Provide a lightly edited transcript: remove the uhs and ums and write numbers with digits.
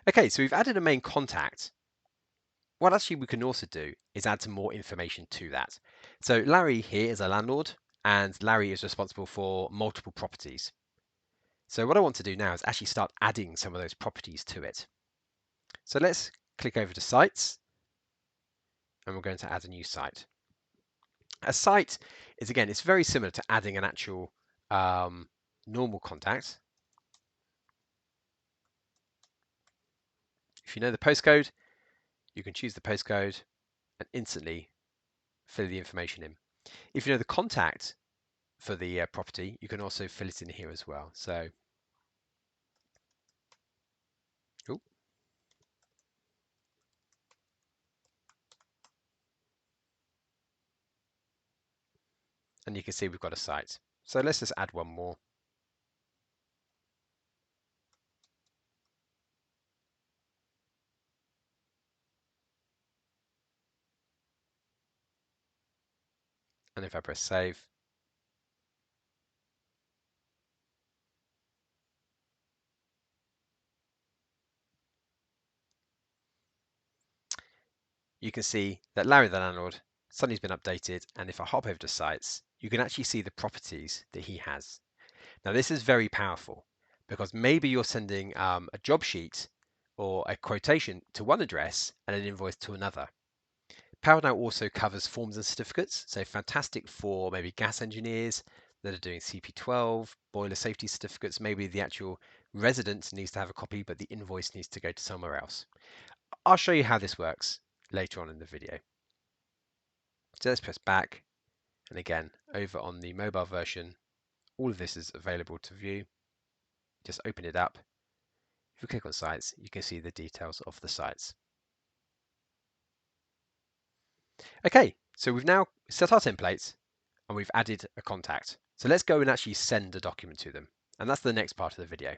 Okay, so we've added a main contact. What actually we can also do is add some more information to that. So Larry here is a landlord, and Larry is responsible for multiple properties. So what I want to do now is actually start adding some of those properties to it. So let's click over to sites, and we're going to add a new site. A site is, again, it's very similar to adding an actual normal contact. If you know the postcode, you can choose the postcode and instantly fill the information in. If you know the contact for the property, you can also fill it in here as well. So, ooh, and you can see we've got a site. So let's just add one more. And if I press save, you can see that Larry the landlord suddenly has been updated. And if I hop over to sites, you can actually see the properties that he has. Now, this is very powerful because maybe you're sending a job sheet or a quotation to one address and an invoice to another. PowerNow also covers forms and certificates, so fantastic for maybe gas engineers that are doing CP12, boiler safety certificates. Maybe the actual resident needs to have a copy, but the invoice needs to go to somewhere else. I'll show you how this works later on in the video. So let's press back, and again, over on the mobile version, all of this is available to view. Just open it up. If you click on sites, you can see the details of the sites. Okay, so we've now set our templates and we've added a contact. So let's go and actually send a document to them. And that's the next part of the video.